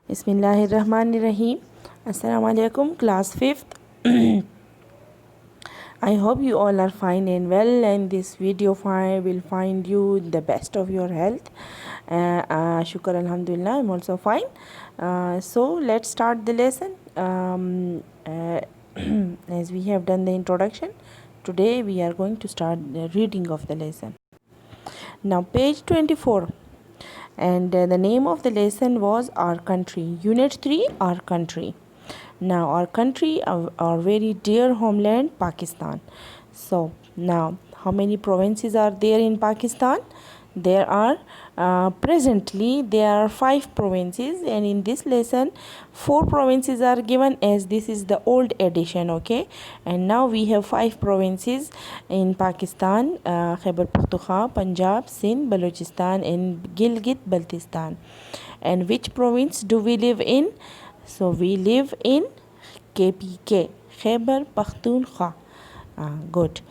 Bismillahirrahmanirrahim. Assalamu alaikum, class 5th. I hope you all are fine and well, and this video file will find you the best of your health. Shukr alhamdulillah, I'm also fine. So let's start the lesson. As we have done the introduction, today we are going to start the reading of the lesson. Now page 24. And the name of the lesson was Our Country. Unit 3, Our Country. Now our country, our very dear homeland, Pakistan. So now how many provinces are there in Pakistan? There are presently there are 5 provinces, and in this lesson 4 provinces are given, as this is the old edition. Okay, and now we have 5 provinces in Pakistan: Khyber Pakhtunkhwa, Punjab, Sindh, Balochistan and Gilgit-Baltistan. And which province do we live in? So we live in KPK, Khyber Pakhtunkhwa. Good.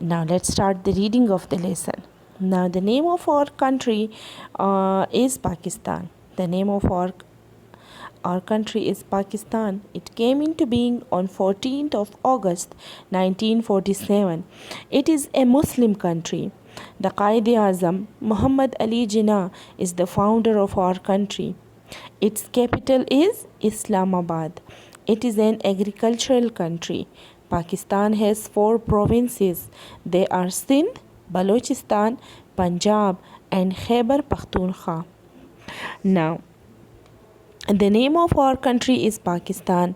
Now let's start the reading of the lesson. Now the name of our country is Pakistan. The name of our country is Pakistan. It came into being on 14th of August 1947. It is a Muslim country. The Quaid-e-Azam, Muhammad Ali Jinnah, is the founder of our country. Its capital is Islamabad. It is an agricultural country. Pakistan has 4 provinces. They are Sindh, Balochistan, Punjab and Khyber Pakhtunkhwa. Now the name of our country is Pakistan.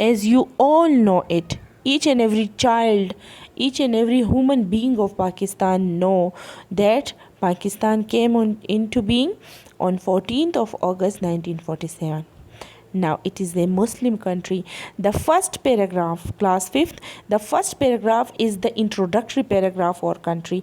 As you all know it, each and every child, each and every human being of Pakistan know that Pakistan came into being on 14th of August 1947. Now it is a Muslim country. The first paragraph, class 5th, the first paragraph is the introductory paragraph for country.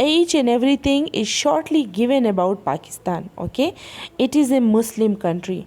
Each and everything is shortly given about Pakistan. Okay, it is a Muslim country.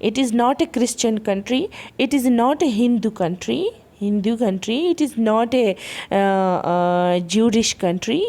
It is not a Christian country. It is not a Hindu country. It is not a Jewish country.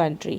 country.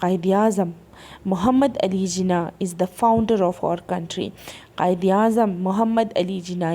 Quaid-e-Azam, Muhammad Ali Jinnah is the founder of our country. Quaid-e-Azam Muhammad Ali Jinnah,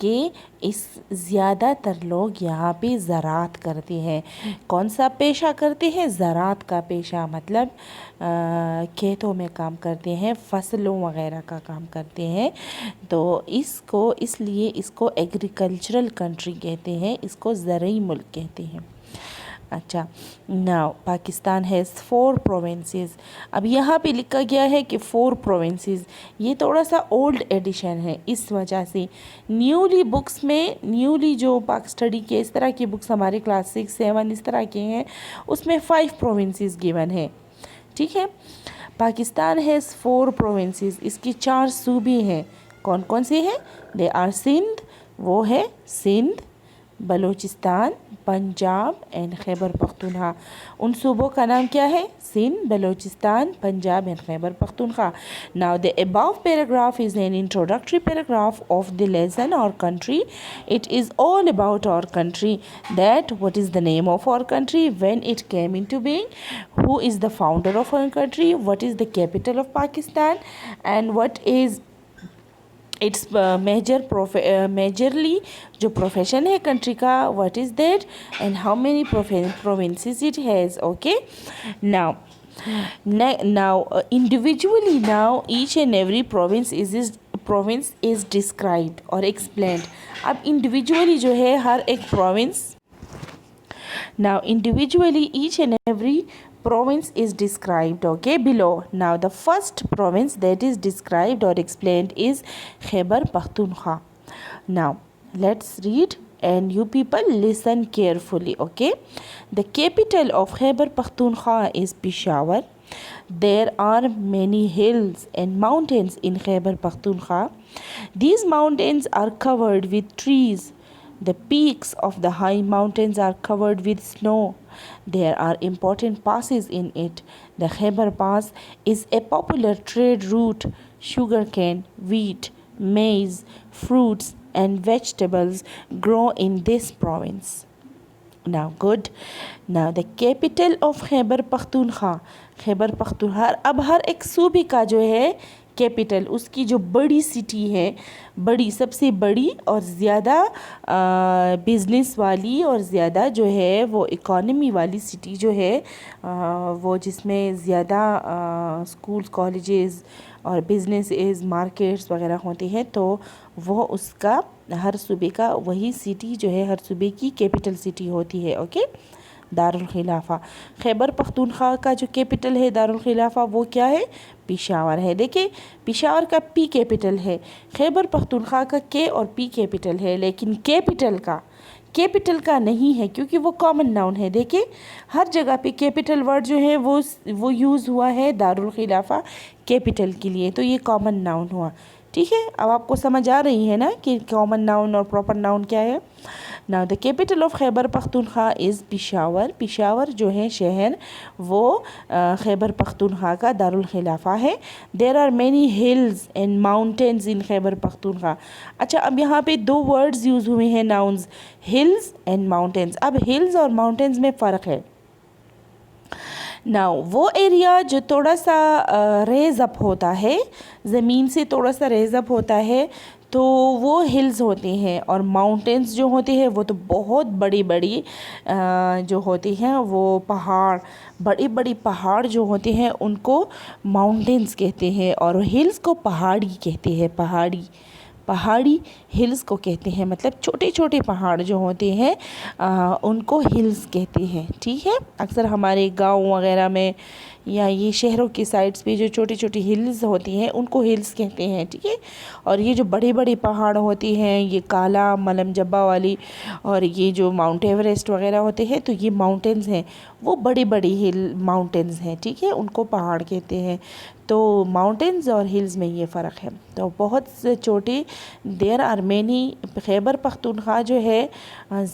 کہ اس زیادہ تر لوگ یہاں پہ زراعت کرتے ہیں. کون سا پیشہ کرتے ہیں؟ زراعت کا پیشہ، مطلب کھیتوں میں کام کرتے ہیں، فصلوں وغیرہ کا کام کرتے ہیں. تو اس لیے اس کو ایگریکلچرل کنٹری کہتے ہیں، اس کو زرعی ملک کہتے ہیں. اچھا، ناؤ پاکستان ہیز 4 provinces. اب یہاں پہ لکھا گیا ہے کہ 4 provinces. یہ تھوڑا سا اولڈ ایڈیشن ہے، اس وجہ سے نیولی جو پاک اسٹڈی کے اس طرح کی بکس ہمارے کلاس 6 7 اس طرح کے ہیں، اس میں 5 provinces given ہے. ٹھیک ہے، پاکستان ہیز 4 provinces. اس کی 4 صوبے ہیں. کون کون سے ہیں؟ دے آر سندھ، وہ ہے سندھ، بلوچستان، پنجاب اینڈ خیبر پختونخوا. ان صوبوں کا نام کیا ہے؟ Sindh, Balochistan, Punjab and Khyber Pakhtunkhwa. Now the above paragraph is an introductory paragraph of the lesson or country. It is all about our country. That what is the name of our country, when it came into being, who is the founder of our country, what is the capital of Pakistan, and what is it's majorly جو profession ہے country کا، what is that and how many provinces it has. Okay, now individually now each and every province is described or explained. اب individually جو ہے ہر ایک province, now individually each and every province is described, okay, below. Now the first province that is described or explained is Khyber Pakhtunkhwa. Now let's read and you people listen carefully. Okay, the capital of Khyber Pakhtunkhwa is Peshawar. There are many hills and mountains in Khyber Pakhtunkhwa. These mountains are covered with trees. The peaks of the high mountains are covered with snow. There are important passes in it. The Khyber Pass is a popular trade route. Sugarcane, wheat, maize, fruits and vegetables grow in this province. Now good. Now the capital of Khyber Pakhtunkhwa. Khyber Pakhtunkhwa اب ہر ایک صوبے کا جو ہے capital, اس کی جو بڑی city ہے، سب سے بڑی اور زیادہ بزنس والی اور زیادہ جو ہے وہ اکانومی والی سٹی جو ہے، وہ جس میں زیادہ اسکولز، کالجز اور بزنسز، مارکیٹس وغیرہ ہوتے ہیں، تو وہ اس کا ہر صوبے کا وہی سٹی جو ہے ہر صوبے کی کیپٹل سٹی ہوتی ہے. اوکے، دارالخلافہ. خیبر پختونخوا کا جو کیپٹل ہے دارالخلافہ وہ کیا ہے؟ پشاور ہے. دیکھیں پشاور کا پی کیپٹل ہے، خیبر پختونخوا کا کے اور پی کیپٹل ہے، لیکن کیپٹل کا نہیں ہے کیونکہ وہ کامن ناؤن ہے. دیکھیں ہر جگہ پہ کیپٹل ورڈ جو ہے وہ یوز ہوا ہے دارالخلافہ کیپٹل کے لیے، تو یہ کامن ناؤن ہوا. ٹھیک ہے، اب آپ کو سمجھ آ رہی ہے نا کہ کامن ناؤن اور پراپر ناؤن کیا ہے. Now the capital of Khyber Pakhtunkhwa is Peshawar. Peshawar جو ہے شہر وہ خیبر پختونخوا کا دارالخلافہ ہے. There are many hills and mountains in Khyber Pakhtunkhwa. اچھا، اب یہاں پہ 2 words یوز ہوئے ہیں ناؤنز، hills and mountains. اب hills اور mountains میں فرق ہے. Now وہ ایریا جو تھوڑا سا ریز اپ ہوتا ہے، زمین سے تھوڑا سا ریز اپ ہوتا ہے، تو وہ ہلز ہوتے ہیں، اور ماؤنٹینز جو ہوتے ہیں وہ تو بہت بڑی جو ہوتی ہیں وہ بڑی پہاڑ جو ہوتے ہیں ان کو ماؤنٹینز کہتے ہیں، اور ہلز کو پہاڑی کہتے ہیں. پہاڑی ہلز کو کہتے ہیں، مطلب چھوٹے چھوٹے پہاڑ جو ہوتے ہیں ان کو ہلز کہتے ہیں. ٹھیک ہے، اکثر ہمارے گاؤں وغیرہ میں یا یہ شہروں کی سائڈس پہ جو چھوٹی چھوٹی ہلز ہوتی ہیں ان کو ہلز کہتے ہیں. ٹھیک ہے، اور یہ جو بڑے پہاڑ ہوتے ہیں، یہ کالا، ملم جبہ والی، اور یہ جو ماؤنٹ ایوریسٹ وغیرہ ہوتے ہیں، تو یہ ماؤنٹینز ہیں، وہ بڑی ماؤنٹینز ہیں. ٹھیک ہے، ان کو پہاڑ کہتے ہیں. تو ماؤنٹینز اور ہلز میں یہ فرق ہے. تو بہت سے چھوٹے دیر آر مینی. خیبر پختونخوا جو ہے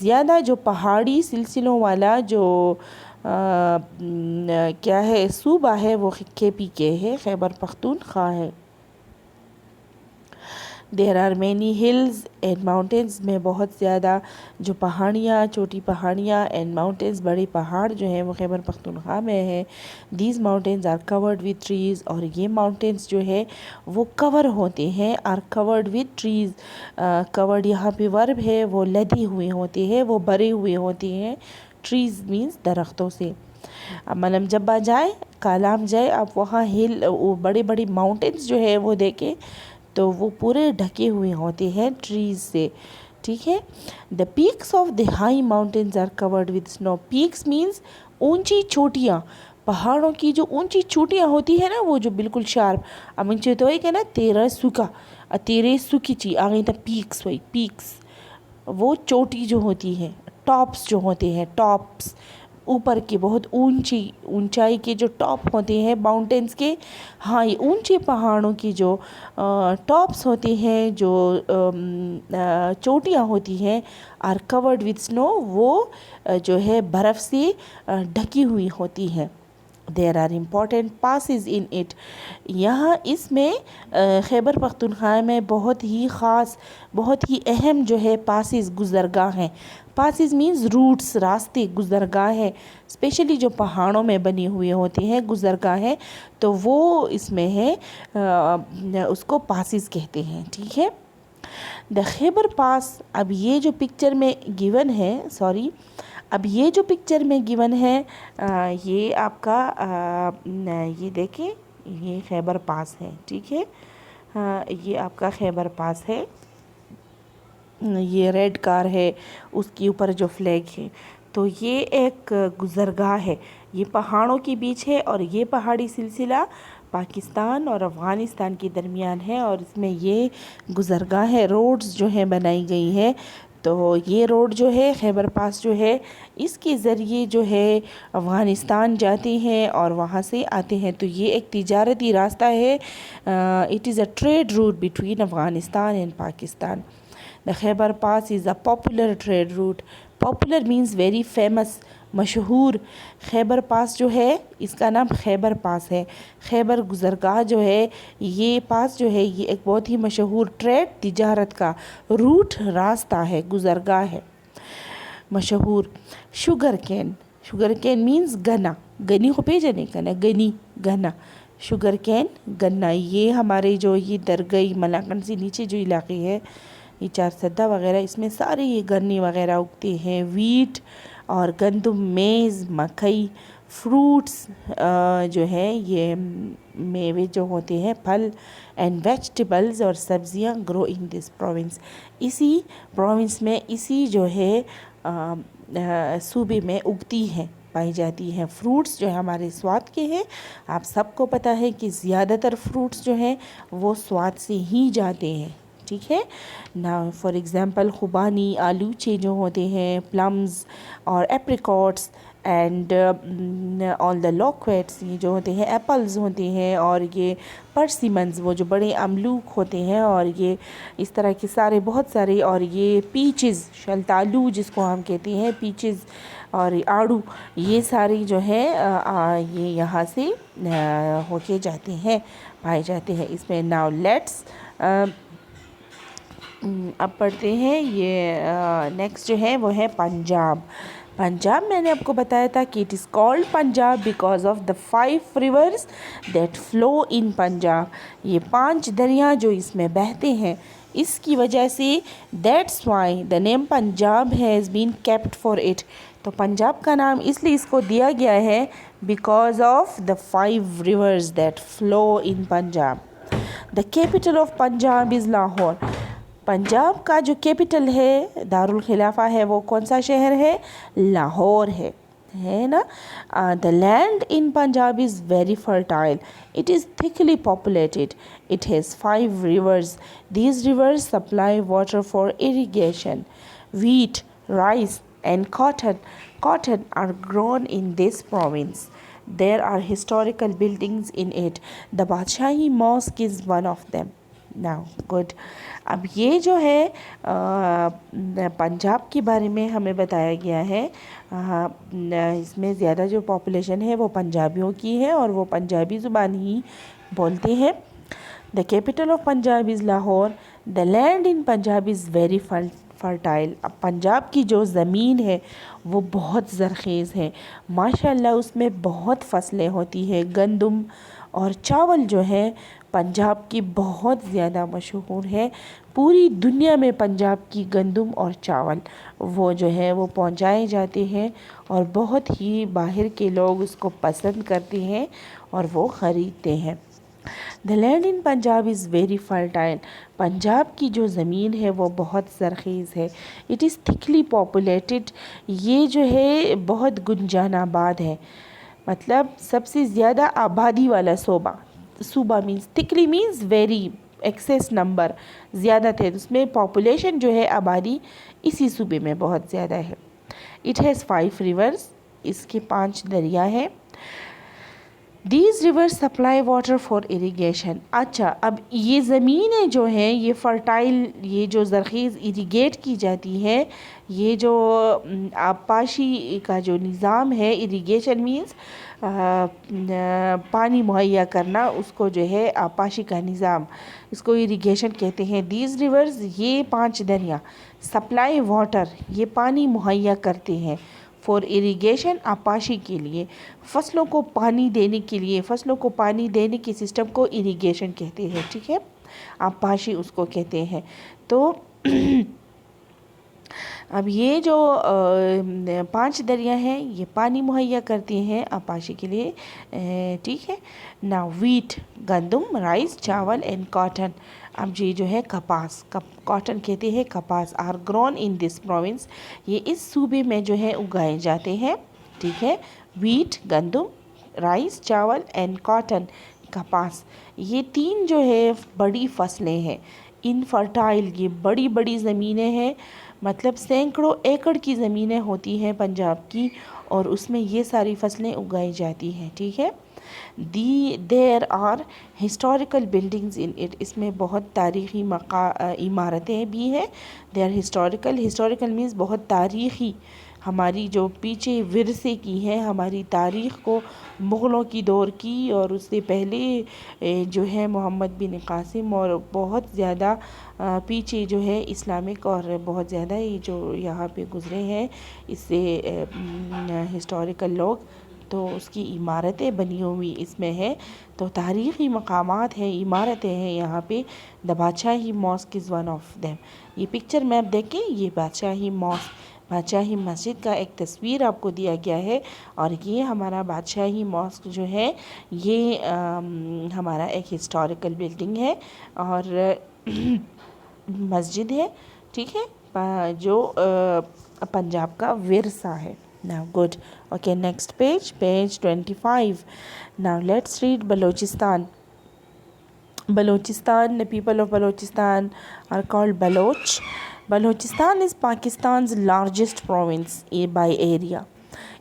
زیادہ جو پہاڑی سلسلوں والا جو کیا ہے صوبہ ہے وہ کے پی کے ہے، خیبر پختونخوا ہے. There are many hills and mountains, میں بہت زیادہ جو پہاڑیاں، چھوٹی پہاڑیاں اینڈ ماؤنٹینس، بڑے پہاڑ جو ہیں وہ خیبر پختونخوا میں ہیں. These mountains are covered with trees, اور یہ ماؤنٹینس جو ہے وہ کور ہوتے ہیں، are covered with trees. Covered یہاں پہ ورب ہے، وہ لدی ہوئے ہوتے ہیں، وہ بھرے ہوئے ہوتے ہیں. ٹریز مینس درختوں سے. اب ملم جبہ جائے، کالام جائے، آپ وہاں ہل بڑے بڑے ماؤنٹینس جو ہے وہ دیکھیں تو وہ پورے ڈھکے ہوئے ہوتے ہیں ٹریز سے. ٹھیک ہے. The peaks of the high mountains are covered with snow. Peaks means اونچی چوٹیاں، پہاڑوں کی جو اونچی چوٹیاں ہوتی ہیں نا، وہ جو بالکل شارپ. اب ان تو ہے کہ نا تیرہ سکا، تیرے سکی چی آگئی تا پیکس ہوئی. پیکس وہ چوٹی جو ہوتی ہے، ٹاپس جو ہوتے ہیں، ٹاپس اوپر کے بہت اونچائی کے جو ٹاپ ہوتے ہیں ماؤنٹینس کے. ہاں، یہ اونچے پہاڑوں کی جو ٹاپس ہوتے ہیں، جو چوٹیاں ہوتی ہیں، آر کورڈ وتھ سنو، وہ جو ہے برف سے ڈھکی ہوئی ہوتی ہیں. There are important passes in it. یہاں اس میں خیبر پختونخوا میں بہت ہی خاص، بہت ہی اہم جو ہے پاسز، گزرگاہ ہیں. پاسز مینز روٹس، راستے، گزرگاہ ہے. اسپیشلی جو پہاڑوں میں بنے ہوئے ہوتے ہیں گزرگاہ ہے، تو وہ اس میں ہے، اس کو پاسز کہتے ہیں. ٹھیک ہے. دا خیبر پاس. اب یہ جو پکچر میں گیون ہے، اب یہ جو پکچر میں گیون ہے، یہ آپ کا یہ دیکھیں، یہ خیبر پاس ہے. ٹھیک ہے. یہ آپ کا خیبر پاس ہے. یہ ریڈ کار ہے، اس کے اوپر جو فلیگ ہے. تو یہ ایک گزرگاہ ہے، یہ پہاڑوں کے بیچ ہے، اور یہ پہاڑی سلسلہ پاکستان اور افغانستان کے درمیان ہے، اور اس میں یہ گزرگاہ ہے. روڈز جو ہے بنائی گئی ہے. تو یہ روڈ جو ہے خیبر پاس جو ہے، اس کے ذریعے جو ہے افغانستان جاتے ہیں اور وہاں سے آتے ہیں. تو یہ ایک تجارتی راستہ ہے. It is a trade route between Afghanistan and Pakistan. The Khyber pass is a popular trade route. Popular means very famous, مشہور. خیبر پاس جو ہے، اس کا نام خیبر پاس ہے. خیبر گزرگاہ جو ہے، یہ پاس جو ہے، یہ ایک بہت ہی مشہور ٹریڈ، تجارت کا روٹ، راستہ ہے، گزرگاہ ہے مشہور. Sugar cane. Sugar cane means گنا. گنی کو پیجنے کا نا، گنی، گنا. شوگر کین، گنا. یہ ہمارے جو یہ درگئی ملاکنڈ سے نیچے جو علاقے ہے، یہ چار سدہ وغیرہ، اس میں سارے یہ گنے وغیرہ اگتے ہیں. ویٹ اور گندم، میز، مکئی. فروٹس جو ہے، یہ میوے جو ہوتے ہیں، پھل اینڈ ویجیٹیبلز اور سبزیاں گرو ان دس پروونس. اسی پروونس میں، اسی جو ہے صوبے میں اگتی ہیں، پائی جاتی ہیں. فروٹس جو ہمارے سوات کے ہیں، آپ سب کو پتہ ہے کہ زیادہ تر فروٹس جو ہیں وہ سوات سے ہی جاتے ہیں. ٹھیک ہے نا. فار ایگزامپل خوبانی، آلوچے جو ہوتے ہیں، پلمز اور ایپریکاٹس اینڈ آل دا لاکویٹس، یہ جو ہوتے ہیں ایپلز ہوتے ہیں، اور یہ پرسیمنز، وہ جو بڑے املوک ہوتے ہیں، اور یہ اس طرح کے سارے بہت سارے. اور یہ پیچز، شلتالو جس کو ہم کہتے ہیں، پیچز اور آڑو، یہ ساری جو ہے یہ یہاں سے ہو کے جاتے ہیں، پائے جاتے ہیں. اس میں ناؤ لیٹس اب پڑھتے ہیں. یہ نیکسٹ جو ہے وہ ہے پنجاب. پنجاب میں نے آپ کو بتایا تھا کہ it is called Punjab because of the 5 rivers that flow in Punjab. یہ 5 دریا جو اس میں بہتے ہیں، اس کی وجہ سے that's why the name Punjab has been kept for it. تو پنجاب کا نام اس لیے اس کو دیا گیا ہے because of the 5 rivers that flow in Punjab. The capital of Punjab is Lahore. Punjab کا جو کیپٹل ہے، دارالخلافہ ہے، وہ کون سا شہر ہے؟ لاہور ہے نا. The land in Punjab is very fertile. It is thickly populated. It has 5 rivers. These rivers supply water for irrigation. Wheat, rice and cotton are grown in this province. There are historical buildings in it. The Badshahi Mosque is one of them. Now good. اب یہ جو ہے پنجاب کے بارے میں ہمیں بتایا گیا ہے. اس میں زیادہ جو پاپولیشن ہے وہ پنجابیوں کی ہے، اور وہ پنجابی زبان ہی بولتے ہیں. The capital of Punjab is Lahore. The land in Punjab is very fertile. اب پنجاب کی جو زمین ہے وہ بہت زرخیز ہے. ماشاء اللہ اس میں بہت فصلیں ہوتی ہیں. گندم اور چاول جو ہے پنجاب کی بہت زیادہ مشہور ہے. پوری دنیا میں پنجاب کی گندم اور چاول وہ جو ہے وہ پہنچائے جاتے ہیں اور بہت ہی باہر کے لوگ اس کو پسند کرتے ہیں اور وہ خریدتے ہیں. The land in Punjab is very fertile. Punjab کی جو زمین ہے وہ بہت زرخیز ہے. It is thickly populated. یہ جو ہے بہت گنجان آباد ہے. مطلب سب سے زیادہ آبادی والا صوبہ means تھکلی means very access number زیادہ تھے. اس میں پاپولیشن جو ہے آبادی اسی صوبے میں بہت زیادہ ہے. It has 5 rivers. اس کے 5 دریا ہیں. These river supply water for irrigation. اچھا اب یہ زمینیں جو ہیں یہ فرٹائل یہ جو زرخیز اریگیٹ کی جاتی ہے. یہ جو آبپاشی کا جو نظام ہے اریگیشن مینس پانی مہیا کرنا اس کو جو ہے آبپاشی کا نظام اس کو اریگیشن کہتے ہیں. دیز ریورز یہ 5 دریا سپلائی واٹر یہ پانی مہیا کرتے ہیں فار اریگیشن آبپاشی کے لیے. فصلوں کو پانی دینے کے لیے فصلوں کو پانی دینے کے سسٹم کو اریگیشن کہتے ہیں. ٹھیک ہے آبپاشی اس کو کہتے ہیں. تو اب یہ جو 5 دریا ہیں یہ پانی مہیا کرتی ہیں آبپاشی کے لیے. ٹھیک ہے. ناؤ ویٹ گندم رائس چاول اینڈ کاٹن. اب یہ جو ہے کپاس کاٹن کہتے ہیں کپاس are grown in this province. یہ اس صوبے میں جو ہے اگائے جاتے ہیں. ٹھیک ہے. ویٹ گندم رائس چاول اینڈ کاٹن کپاس یہ 3 جو ہے بڑی فصلیں ہیں. ان فرٹائل یہ بڑی بڑی زمینیں ہیں. مطلب سینکڑوں ایکڑ کی زمینیں ہوتی ہیں پنجاب کی اور اس میں یہ ساری فصلیں اگائی جاتی ہیں. ٹھیک ہے. There are historical buildings in it. اس میں بہت تاریخی عمارتیں بھی ہیں. دے آر ہسٹوریکل مینس بہت تاریخی ہماری جو پیچھے ورثے کی ہے ہماری تاریخ کو مغلوں کی دور کی اور اس سے پہلے جو ہے محمد بن قاسم اور بہت زیادہ پیچھے جو ہے اسلامک اور بہت زیادہ یہ جو یہاں پہ گزرے ہیں اس سے ہسٹوریکل لوگ تو اس کی عمارتیں بنی ہوئی اس میں ہے. تو تاریخی مقامات ہیں عمارتیں ہیں یہاں پہ. The Badshahi mosque is one of them. یہ پکچر میں آپ دیکھیں یہ بادشاہی بادشاہی مسجد کا ایک تصویر آپ کو دیا گیا ہے اور یہ ہمارا بادشاہی ماسک جو ہے یہ ہمارا ایک ہسٹوریکل بلڈنگ ہے اور مسجد ہے. ٹھیک ہے جو پنجاب کا ورثہ ہے. Now good. Okay, next page 25. Now let's read Balochistan. Balochistan, the people of Balochistan are called Baloch. Balochistan is Pakistan's largest province by area.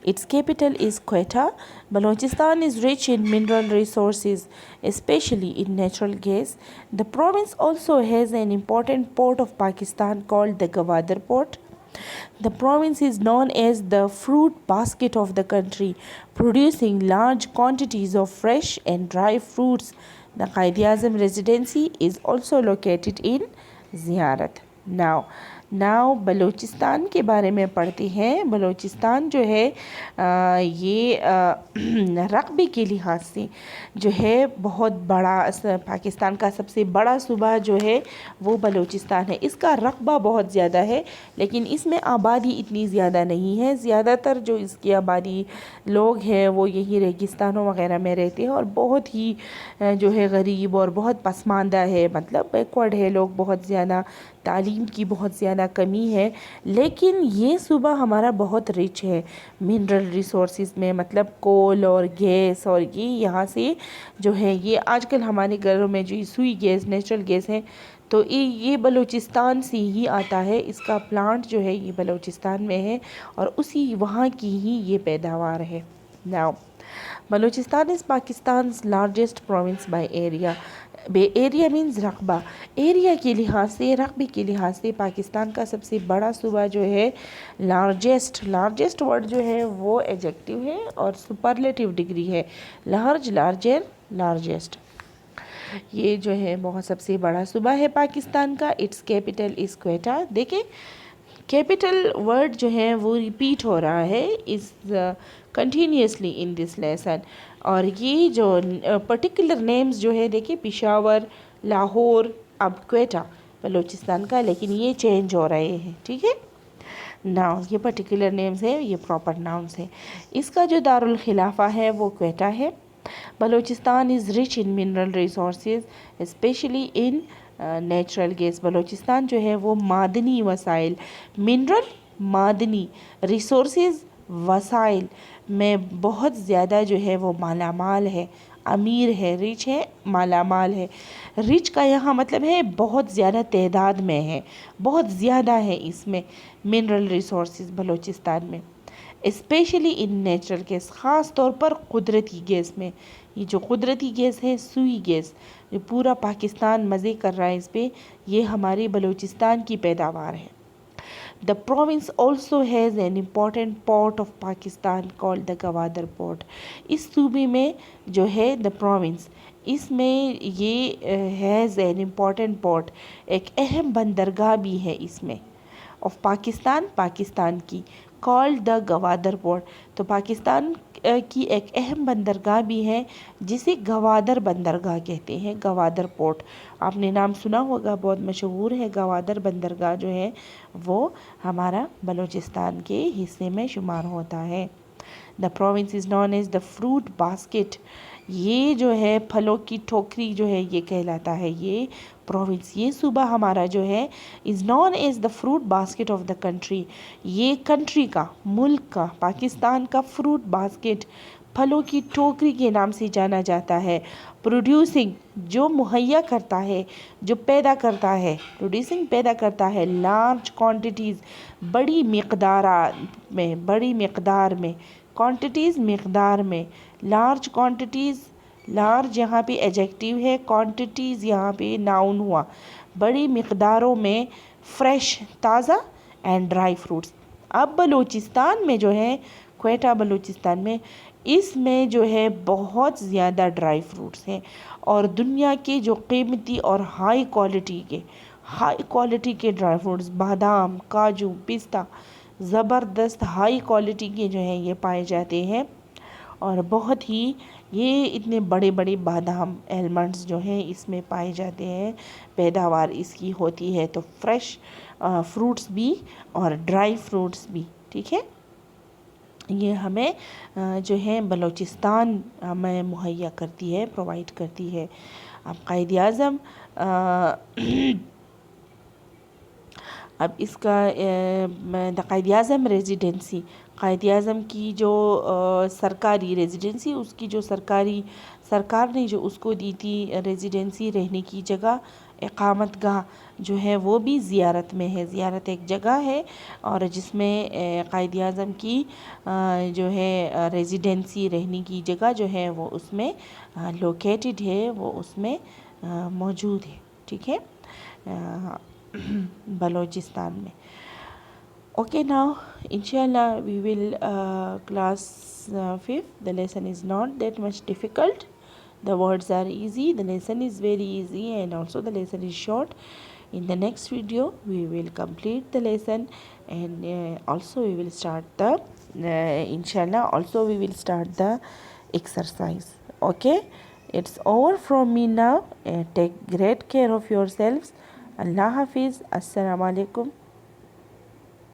Its capital is Quetta. Balochistan is rich in mineral resources, especially in natural gas. The province also has an important port of Pakistan called the Gwadar Port. The province is known as the fruit basket of the country, producing large quantities of fresh and dry fruits. The Quaid-e-Azam residency is also located in Ziyarat. Now Balochistan کے بارے میں پڑھتے ہیں. بلوچستان جو ہے یہ رقبے کے لحاظ سے جو ہے بہت بڑا پاکستان کا سب سے بڑا صوبہ جو ہے وہ بلوچستان ہے. اس کا رقبہ بہت زیادہ ہے لیکن اس میں آبادی اتنی زیادہ نہیں ہے. زیادہ تر جو اس کی آبادی لوگ ہیں وہ یہی ریگستانوں وغیرہ میں رہتے ہیں اور بہت ہی جو ہے غریب اور بہت پسماندہ ہے. مطلب بیکورڈ ہے لوگ بہت زیادہ. تعلیم کی بہت زیادہ کمی ہے. لیکن یہ صوبہ ہمارا بہت رچ ہے منرل ریسورسز میں. مطلب کول اور گیس اور یہ یہاں سے جو ہے یہ آج کل ہمارے گھروں میں جو سوئی گیس نیچرل گیس ہے تو یہ بلوچستان سے ہی آتا ہے. اس کا پلانٹ جو ہے یہ بلوچستان میں ہے اور اسی وہاں کی ہی یہ پیداوار ہے. Now Balochistan is Pakistan's largest province by area. Area means رقبہ. ایریا کے لحاظ سے رقبے کے لحاظ سے پاکستان کا سب سے بڑا صوبہ جو ہے لارجسٹ ورڈ جو ہے وہ ایڈجیکٹیو ہے اور سپرلیٹیو ڈگری ہے. Larger largest. یہ جو ہے بہت سب سے بڑا صوبہ ہے پاکستان کا. Its capital is Quetta. دیکھیں کیپٹل ورڈ جو ہے وہ ریپیٹ ہو رہا ہے is continuously in this lesson. اور یہ جو پرٹیکولر نیمز جو ہے دیکھیں پشاور، لاہور، اب کوئٹہ بلوچستان کا، لیکن یہ چینج ہو رہے ہیں. ٹھیک ہے ناؤ یہ پرٹیکولر نیمز ہیں، یہ پراپر ناؤنز ہیں. اس کا جو دارالخلافہ ہے وہ کوئٹہ ہے. Balochistan is rich in mineral resources especially in natural gas. Balochistan جو ہے وہ معدنی وسائل، منرل معدنی، ریسورسز وسائل میں بہت زیادہ جو ہے وہ مالا مال ہے، امیر ہے، رچ ہے، مالا مال ہے. رچ کا یہاں مطلب ہے بہت زیادہ تعداد میں ہے، بہت زیادہ ہے اس میں منرل ریسورسز بلوچستان میں، اسپیشلی ان نیچرل گیس، خاص طور پر قدرتی گیس میں. یہ جو قدرتی گیس ہے سوئی گیس، یہ پورا پاکستان مزے کر رہا ہے اس پہ، یہ ہماری بلوچستان کی پیداوار ہے. The province also has an important port of Pakistan called the Gwadar port. اس صوبے میں جو ہے the province، اس میں یہ has an important port، ایک اہم بندرگاہ بھی ہے اس میں، آف پاکستان، پاکستان کی، called the گوادر پورٹ. تو پاکستان کی ایک اہم بندرگاہ بھی ہے جسے گوادر بندرگاہ کہتے ہیں، گوادر پورٹ. آپ نے نام سنا ہوگا، بہت مشہور ہے گوادر بندرگاہ جو ہے وہ ہمارا بلوچستان کے حصے میں شمار ہوتا ہے. The province is known as the fruit basket. یہ جو ہے پھلوں کی ٹھوکری جو ہے یہ کہلاتا ہے یہ پروونس. یہ صوبہ ہمارا جو ہے is known as the fruit basket of the country. یہ کنٹری کا، ملک کا، پاکستان کا فروٹ باسکٹ، پھلوں کی ٹوکری کے نام سے جانا جاتا ہے. پروڈیوسنگ جو مہیا کرتا ہے، جو پیدا کرتا ہے، پروڈیوسنگ پیدا کرتا ہے، لارج کوانٹیٹیز بڑی مقدارات میں، بڑی مقدار میں، کوانٹیٹیز مقدار میں، لارج کوانٹیٹیز، لارج یہاں پہ ایجیکٹیو ہے، کوانٹیٹیز یہاں پہ ناؤن ہوا، بڑی مقداروں میں، فریش تازہ اینڈ ڈرائی فروٹس. اب بلوچستان میں جو ہے کوئٹہ بلوچستان میں، اس میں جو ہے بہت زیادہ ڈرائی فروٹس ہیں، اور دنیا کے جو قیمتی اور ہائی کوالٹی کے ڈرائی فروٹس، بادام، کاجو، پستہ، زبردست ہائی کوالٹی کے جو ہیں یہ پائے جاتے ہیں. اور بہت ہی یہ اتنے بڑے بڑے بادام ایلمنڈس جو ہیں اس میں پائے جاتے ہیں، پیداوار اس کی ہوتی ہے. تو فریش فروٹس بھی اور ڈرائی فروٹس بھی. ٹھیک ہے یہ ہمیں جو ہے بلوچستان ہمیں مہیا کرتی ہے، پرووائڈ کرتی ہے. اب قائد اعظم اب اس کا قائد اعظم ریزیڈنسی، قائد اعظم کی جو سرکاری ریزیڈنسی، اس کی جو سرکار نے جو اس کو دی تھی ریزیڈنسی، رہنے کی جگہ، اقامت گاہ جو ہے وہ بھی زیارت میں ہے. زیارت ایک جگہ ہے اور جس میں قائد اعظم کی جو ہے ریزیڈنسی، رہنے کی جگہ جو ہے وہ اس میں لوکیٹڈ ہے، وہ اس میں موجود ہے. ٹھیک ہے بلوچستان میں. Okay, now inshallah we will class 5th. The lesson is not that much difficult. The words are easy. The lesson is very easy, and also the lesson is short. In the next video we will complete the lesson, and also we will start the inshallah also we will start the exercise. Okay, it's over from me now. Take great care of yourselves. Allah Hafiz. Assalamu alaikum.